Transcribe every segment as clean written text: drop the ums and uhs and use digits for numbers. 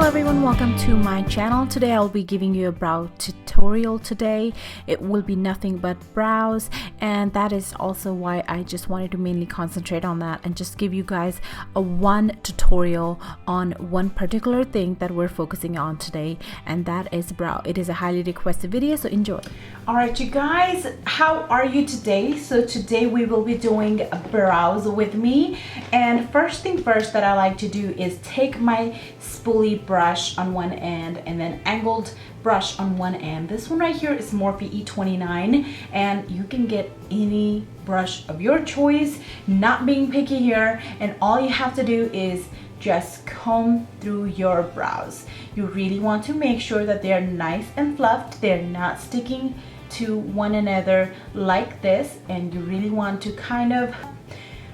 Hello everyone, welcome to my channel. Today I'll be giving you a brow tutorial today. It will be nothing but brows, and that is also why I just wanted to mainly concentrate on that and just give you guys a one tutorial on one particular thing that we're focusing on today, and that is brow. It is a highly requested video, so enjoy. Alright you guys, how are you today? So today we will be doing brows with me, and first thing first that I like to do is take my spoolie brush on one end and then angled brush on one end. This one right here is Morphe E29, and you can get any brush of your choice, not being picky here, and all you have to do is just comb through your brows. You really want to make sure that they're nice and fluffed, they're not sticking to one another like this, and you really want to kind of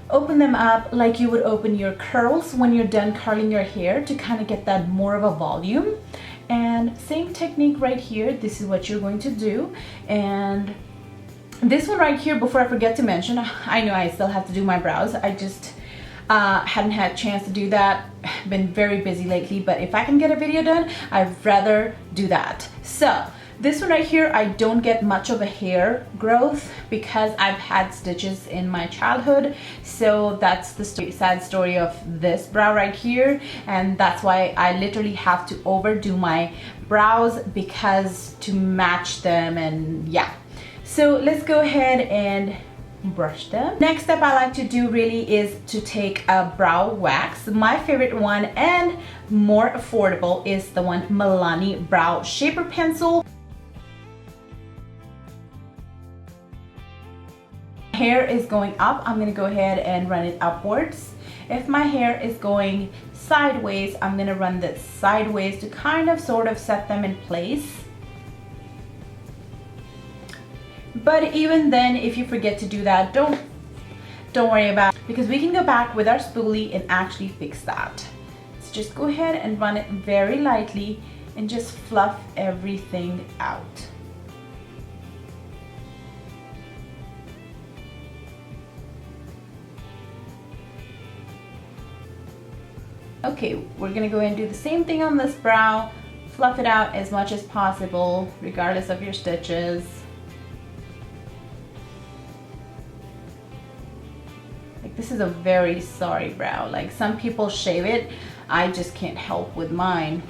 open them up like you would open your curls when you're done curling your hair, to kind of get that more of a volume. And same technique right here, this is what you're going to do. And this one right here, before I forget to mention, I know I still have to do my brows, I just hadn't had a chance to do that, been very busy lately, but if I can get a video done, I'd rather do that. So this one right here, I don't get much of a hair growth because I've had stitches in my childhood. So that's the sad story of this brow right here. And that's why I literally have to overdo my brows because to match them, and yeah. So let's go ahead and brush them. Next step I like to do really is to take a brow wax. My favorite one and more affordable is the one Milani Brow Shaper Pencil. Hair is going up, I'm gonna go ahead and run it upwards. If my hair is going sideways, I'm gonna run this sideways to kind of sort of set them in place. But even then, if you forget to do that, don't worry about it, because we can go back with our spoolie and actually fix that. So just go ahead and run it very lightly and just fluff everything out. Okay, we're gonna go ahead and do the same thing on this brow. Fluff it out as much as possible, regardless of your stitches. Like, this is a very sorry brow. Like, some people shave it, I just can't help with mine.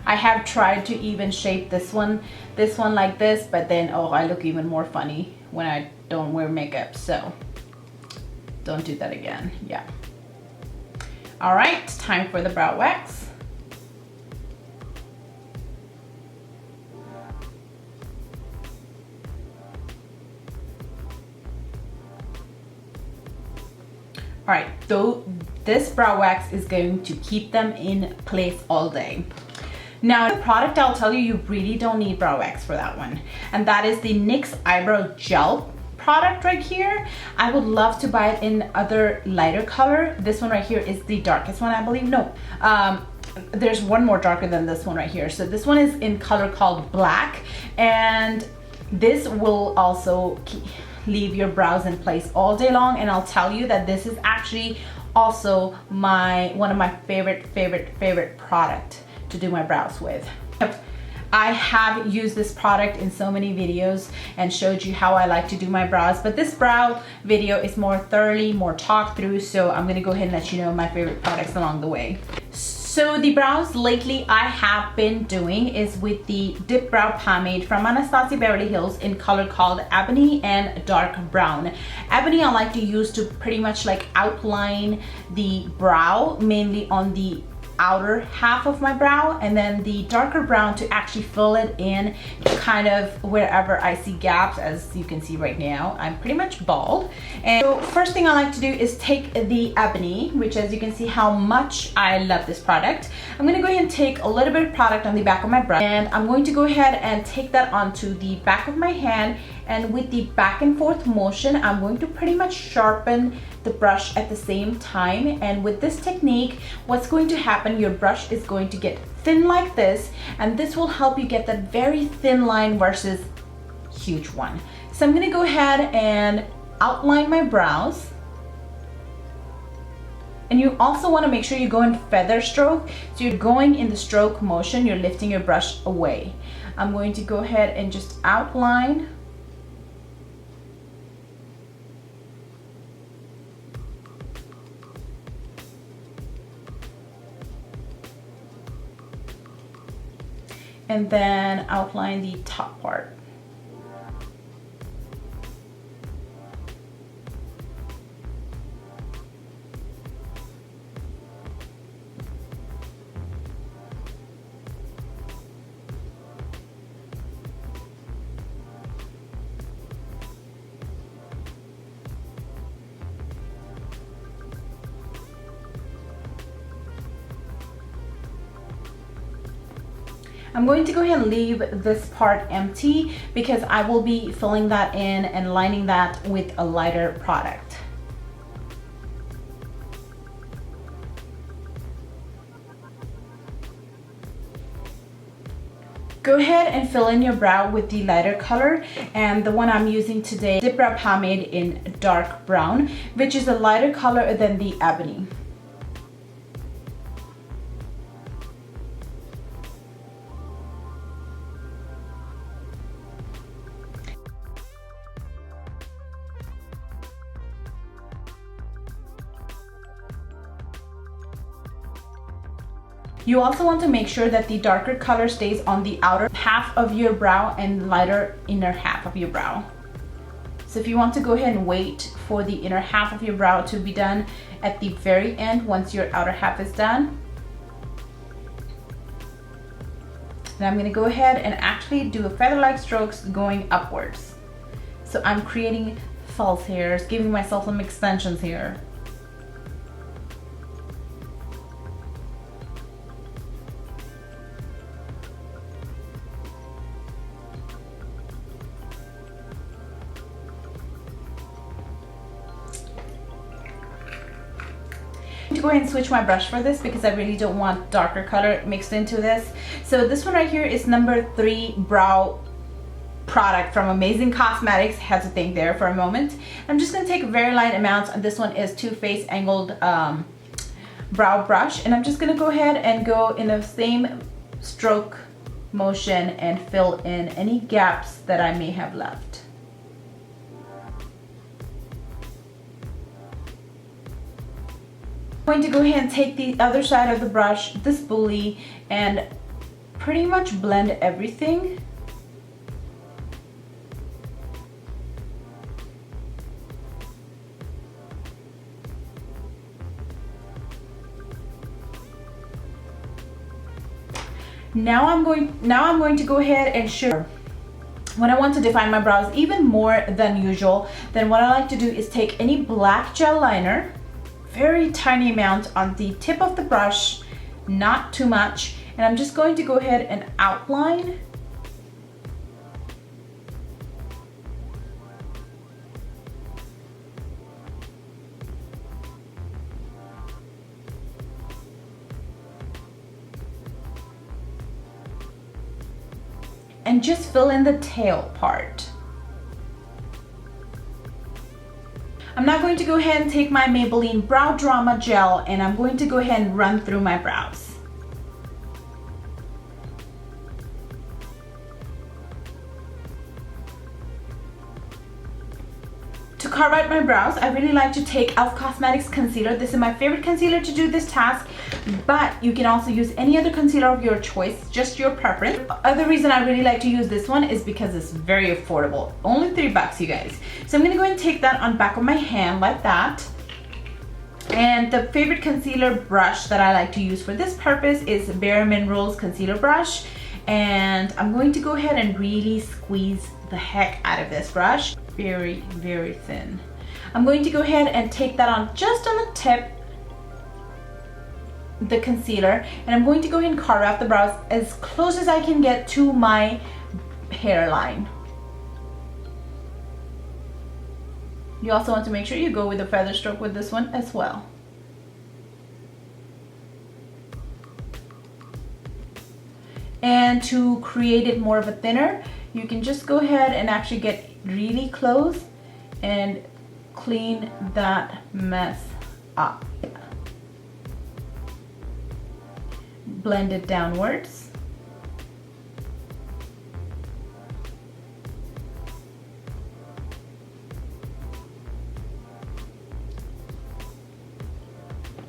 I have tried to even shape this one like this, but then, oh, I look even more funny when I don't wear makeup, so don't do that again, yeah. All right, time for the brow wax. All right, so this brow wax is going to keep them in place all day. Now, the product, I'll tell you, you really don't need brow wax for that one. And that is the NYX Eyebrow Gel product right here. I would love to buy it in other lighter color. This one right here is the darkest one, I believe. No, there's one more darker than this one right here. So this one is in color called black, and this will also leave your brows in place all day long. And I'll tell you that this is actually also one of my favorite product to do my brows with. I have used this product in so many videos and showed you how I like to do my brows, but this brow video is more thoroughly, more talked through, so I'm gonna go ahead and let you know my favorite products along the way. So the brows lately I have been doing is with the Dip Brow Pomade from Anastasia Beverly Hills in color called Ebony and Dark Brown. Ebony I like to use to pretty much like outline the brow, mainly on the outer half of my brow, and then the darker brown to actually fill it in kind of wherever I see gaps. As you can see right now, I'm pretty much bald. And so first thing I like to do is take the Ebony, which, as you can see how much I love this product. I'm going to go ahead and take a little bit of product on the back of my brush, and I'm going to go ahead and take that onto the back of my hand, and with the back and forth motion, I'm going to pretty much sharpen the brush at the same time. And with this technique, what's going to happen, your brush is going to get thin like this, and this will help you get that very thin line versus huge one. So I'm gonna go ahead and outline my brows. And you also want to make sure you go in feather stroke. So you're going in the stroke motion, you're lifting your brush away. I'm going to go ahead and just outline. And then outline the top part. I'm going to go ahead and leave this part empty because I will be filling that in and lining that with a lighter product. Go ahead and fill in your brow with the lighter color, and the one I'm using today, Dip Brow Pomade in dark brown, which is a lighter color than the ebony. You also want to make sure that the darker color stays on the outer half of your brow and lighter inner half of your brow. So if you want to go ahead and wait for the inner half of your brow to be done at the very end once your outer half is done. Now I'm going to go ahead and actually do a feather-like strokes going upwards. So I'm creating false hairs, giving myself some extensions here. To go ahead and switch my brush for this because I really don't want darker color mixed into this. So this one right here is number 3 brow product from Amazing Cosmetics. Had to think there for a moment. I'm just going to take very light amounts. This one is Too Faced angled brow brush, and I'm just going to go ahead and go in the same stroke motion and fill in any gaps that I may have left. I'm going to go ahead and take the other side of the brush, this spoolie, and pretty much blend everything. Now I'm going to go ahead and show when I want to define my brows even more than usual. Then what I like to do is take any black gel liner, very tiny amount on the tip of the brush, not too much, and I'm just going to go ahead and outline. And just fill in the tail part. I'm now going to go ahead and take my Maybelline Brow Drama Gel, and I'm going to go ahead and run through my brows. To carve out my brows, I really like to take e.l.f. Cosmetics concealer. This is my favorite concealer to do this task, but you can also use any other concealer of your choice, just your preference. The other reason I really like to use this one is because it's very affordable. Only $3, you guys. So I'm going to go ahead and take that on the back of my hand like that. And the favorite concealer brush that I like to use for this purpose is Bare Minerals concealer brush. And I'm going to go ahead and really squeeze the heck out of this brush. Very, very thin. I'm going to go ahead and take that on just on the tip, the concealer, and I'm going to go ahead and carve out the brows as close as I can get to my hairline. You also want to make sure you go with a feather stroke with this one as well. And to create it more of a thinner, you can just go ahead and actually get really close and clean that mess up. blend it downwards.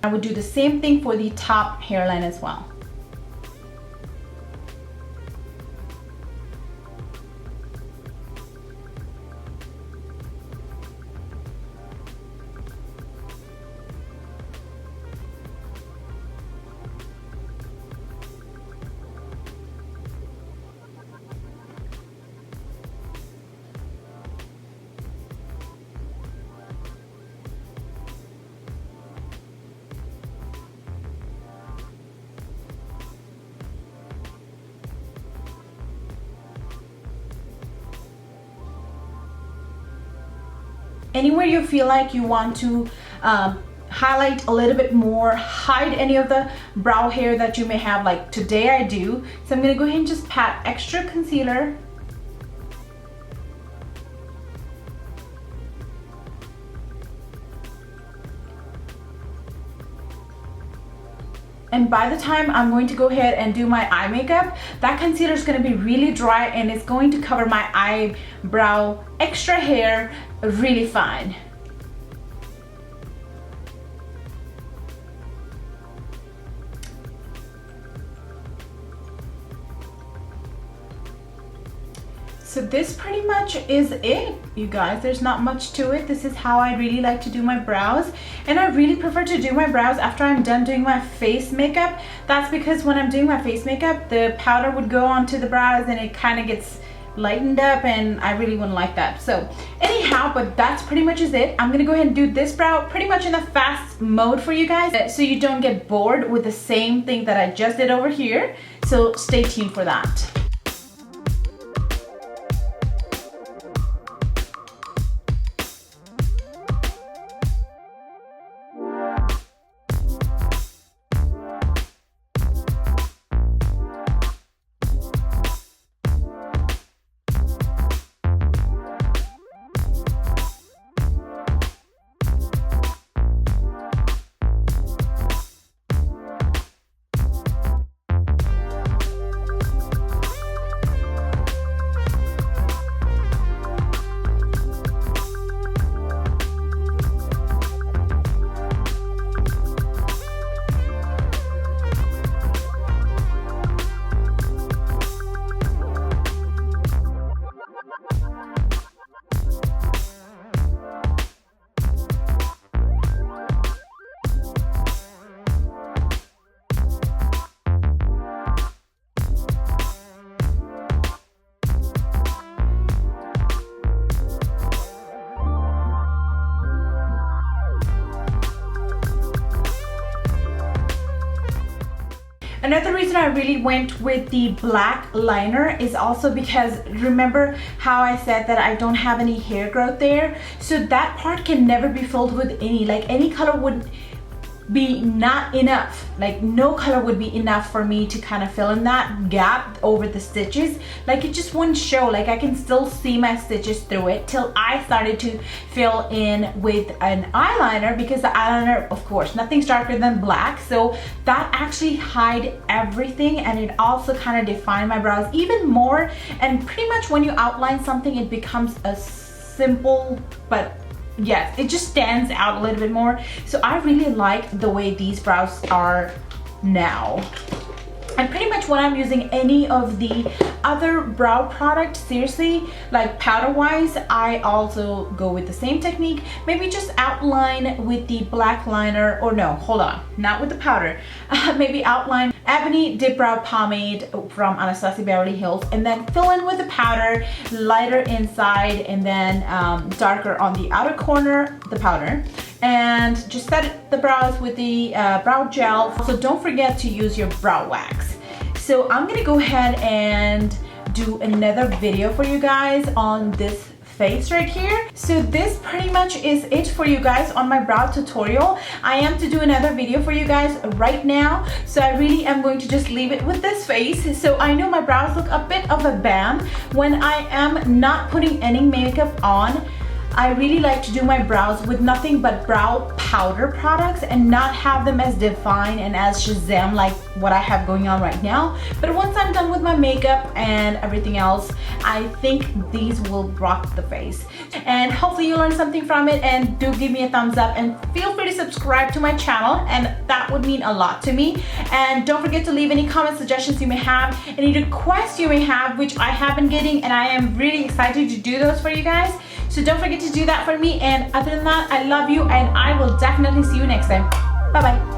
I would do the same thing for the top hairline as well. Anywhere you feel like you want to highlight a little bit more, hide any of the brow hair that you may have, like today I do. So I'm gonna go ahead and just pat extra concealer. And by the time I'm going to go ahead and do my eye makeup, that concealer is going to be really dry and it's going to cover my eyebrow extra hair really fine. So this pretty much is it, you guys. There's not much to it. This is how I really like to do my brows, and I really prefer to do my brows after I'm done doing my face makeup. That's because when I'm doing my face makeup, the powder would go onto the brows and it kind of gets lightened up, and I really wouldn't like that. So anyhow, but that's pretty much is it. I'm gonna go ahead and do this brow pretty much in a fast mode for you guys, so you don't get bored with the same thing that I just did over here. So stay tuned for that. Another reason I really went with the black liner is also because, remember how I said that I don't have any hair growth there? So that part can never be filled with any color would be not enough. Like no color would be enough for me to kind of fill in that gap over the stitches. Like it just wouldn't show. Like I can still see my stitches through it till I started to fill in with an eyeliner, because the eyeliner, of course, nothing's darker than black, so that actually hide everything, and it also kind of defined my brows even more. And pretty much when you outline something, it becomes a simple, but yes, it just stands out a little bit more. So I really like the way these brows are now. And pretty much when I'm using any of the other brow products, seriously, like powder wise, I also go with the same technique. Maybe just outline with the black liner, or no, hold on, not with the powder. Maybe outline Ebony Dip Brow Pomade from Anastasia Beverly Hills, and then fill in with the powder, lighter inside, and then darker on the outer corner, the powder. And just set the brows with the brow gel. So don't forget to use your brow wax. So I'm gonna go ahead and do another video for you guys on this face right here. So this pretty much is it for you guys on my brow tutorial. I am to do another video for you guys right now, so I really am going to just leave it with this face. So I know my brows look a bit of a bam when I am not putting any makeup on. I really like to do my brows with nothing but brow powder products and not have them as defined and as Shazam like what I have going on right now. But once I'm done with my makeup and everything else, I think these will rock the face. And hopefully you learned something from it, and do give me a thumbs up and feel free to subscribe to my channel, and that would mean a lot to me. And don't forget to leave any comment suggestions you may have, any requests you may have, which I have been getting, and I am really excited to do those for you guys. So don't forget to do that for me. And other than that, I love you, and I will definitely see you next time. Bye bye.